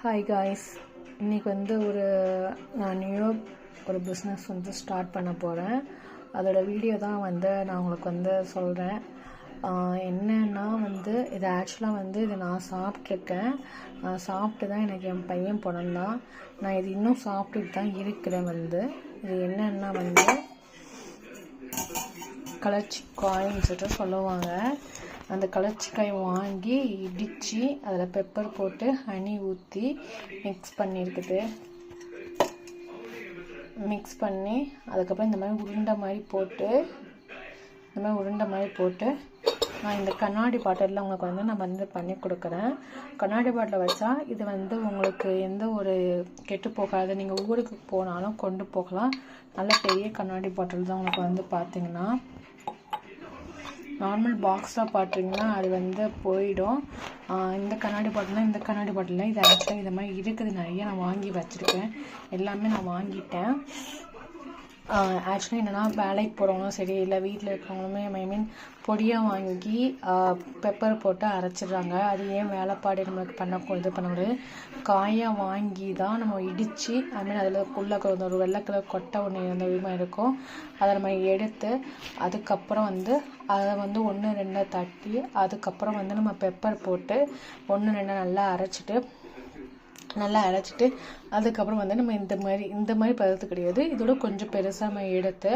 Hi guys, இன்றைக்கி வந்து நான் ஒரு பிஸ்னஸ் வந்து ஸ்டார்ட் பண்ண போகிறேன். அதோடய வீடியோ தான் நான் உங்களுக்கு சொல்கிறேன். என்னன்னா இது ஆக்சுவலாக இது நான் சாப்பிட்ருக்கேன். நான் சாப்பிட்டு தான் எனக்கு என் பையன் பிறந்தான். நான் இது இன்னும் சாப்பிட்டுட்டு தான் இருக்கிறேன். இது என்னன்னா கலர்ச்சிக்காயின்னு சொல்லிட்டு சொல்லுவாங்க. அந்த கலர்ச்சிக்காய் வாங்கி இடித்து அதில் பெப்பர் போட்டு ஹனி ஊற்றி மிக்ஸ் பண்ணி அதுக்கப்புறம் இந்த மாதிரி உருண்டை மாதிரி போட்டு நான் இந்த கண்ணாடி பாட்டிலில் உங்களுக்கு நான் பண்ணி கொடுக்குறேன். கண்ணாடி பாட்டில் வச்சா இது உங்களுக்கு எந்த ஒரு கெட்டு போகாது. நீங்கள் ஊருக்கு போனாலும் கொண்டு போகலாம். நல்ல பெரிய கண்ணாடி பாட்டில் தான் உங்களுக்கு பார்த்தீங்கன்னா. நார்மல் பாக்ஸாக பார்த்தீங்கன்னா அது போயிடும். இந்த கண்ணாடி பாட்டில் இது ஆக்சுவலாக இது மாதிரி இருக்குது. நிறைய நான் வாங்கி வச்சுருக்கேன். எல்லாமே நான் வாங்கிட்டேன். ஆக்சுவலி என்னென்னா வேலைக்கு போகிறவங்களும் சரி, இல்லை வீட்டில் இருக்கிறவங்களுமே பொடியாக வாங்கி பெப்பர் போட்டு அரைச்சிடுறாங்க. அது ஏன் வேலைப்பாடு நம்மளுக்கு இது பண்ண முடியாது. காயாக வாங்கி தான் நம்ம இடித்து அதில் ஒரு வெள்ளை கலர் கொட்டை ஒன்று அந்த விதமாக இருக்கும். அதை நம்ம எடுத்து அதுக்கப்புறம் அதை 1-2 தட்டி அதுக்கப்புறம் நம்ம பெப்பர் போட்டு 1-2 நல்லா அரைச்சிட்டு அதுக்கப்புறம் நம்ம இந்த மாதிரி பதத்து கிடையாது. இதோட கொஞ்சம் பெருசாக நம்ம எடுத்து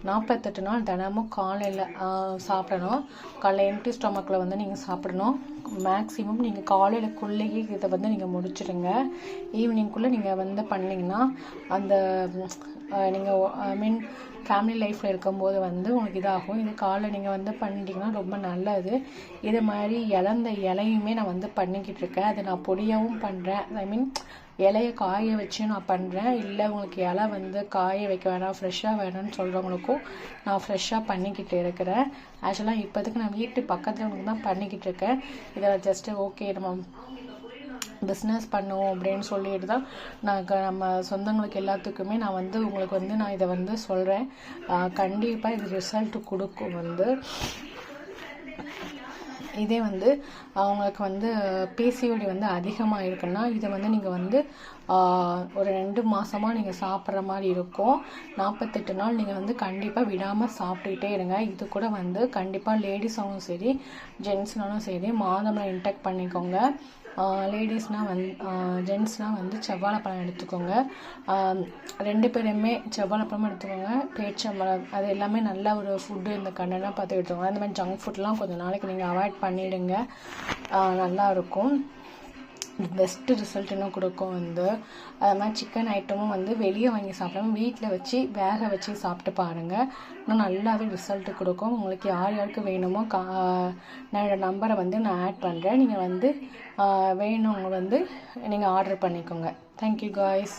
48 நாள் தினமும் காலையில் சாப்பிடணும். காலையில் எம்டி ஸ்டொமக்கில் நீங்கள் சாப்பிடணும். மேக்ஸிமம் நீங்கள் காலையிலக்குள்ளேயே இதை நீங்கள் முடிச்சிடுங்க. ஈவினிங்குள்ளே நீங்கள் பண்ணிங்கன்னா அந்த நீங்கள் ஃபேமிலி லைஃப்பில் இருக்கும்போது உங்களுக்கு இதாகும். இது காலையில் நீங்கள் பண்ணிட்டீங்கன்னா ரொம்ப நல்லது. இது மாதிரி இழந்த இலையுமே நான் பண்ணிக்கிட்டு இருக்கேன். அதை நான் பொடியாகவும் பண்ணுறேன். இலையை காய வச்சு நான் பண்ணுறேன். இல்லை உங்களுக்கு இலை காய வைக்க வேணாம், ஃப்ரெஷ்ஷாக வேணும்னு சொல்கிறவங்களுக்கும் நான் ஃப்ரெஷ்ஷாக பண்ணிக்கிட்டு இருக்கிறேன். ஆக்சுவலாக இப்போதைக்கு நான் வீட்டு பக்கத்தில் தான் பண்ணிக்கிட்டு இருக்கேன். இதை ஜஸ்ட்டு ஓகே நம்ம பிஸ்னஸ் பண்ணுவோம் அப்படின்னு சொல்லிட்டு தான் நம்ம சொந்தங்களுக்கு எல்லாத்துக்குமே நான் உங்களுக்கு நான் இதை சொல்கிறேன். கண்டிப்பாக இது ரிசல்ட் கொடுக்கும். இதே அவங்களுக்கு பிசிஓடி அதிகமாக இருக்குன்னா இதை நீங்கள் ஒரு 2 மாதமாக நீங்கள் சாப்பிட்ற மாதிரி இருக்கும். 48 நாள் நீங்கள் கண்டிப்பாக விடாமல் சாப்பிட்டுக்கிட்டே இருங்க. இது கூட கண்டிப்பாக லேடிஸாகவும் சரி ஜென்ஸ்னாலும் சரி மாதம்லாம் இன்டேக் பண்ணிக்கோங்க. லேடிஸ்னால் ஜென்ட்ஸ்னால் செவ்வாழைப்பழம் எடுத்துக்கோங்க. 2 பேருமே செவ்வாழைப்பழமும் எடுத்துக்கோங்க. பேரிச்சம்பழம் அது எல்லாமே நல்ல ஒரு ஃபுட்டு. இந்த கண்ணெல்லாம் பார்த்து எடுத்துக்கோங்க. அந்த மாதிரி ஜங்க் ஃபுட்லாம் கொஞ்சம் நாளைக்கு நீங்கள் அவாய்ட் பண்ணிவிடுங்க. நல்லாயிருக்கும். பெஸ்ட்டு ரிசல்ட் இன்னும் கொடுக்கும். அது மாதிரி சிக்கன் ஐட்டமும் வெளியே வாங்கி சாப்பிடாம வீட்டில் வச்சு வேக வச்சு சாப்பிட்டு பாருங்கள். இன்னும் நல்லாவே ரிசல்ட்டு கொடுக்கும். உங்களுக்கு யாருக்கு வேணுமோ என்னோட நம்பரை நான் ஆட் பண்ணுறேன். நீங்கள் வேணுங்க நீங்கள் ஆர்டர் பண்ணிக்கோங்க. Thank you guys.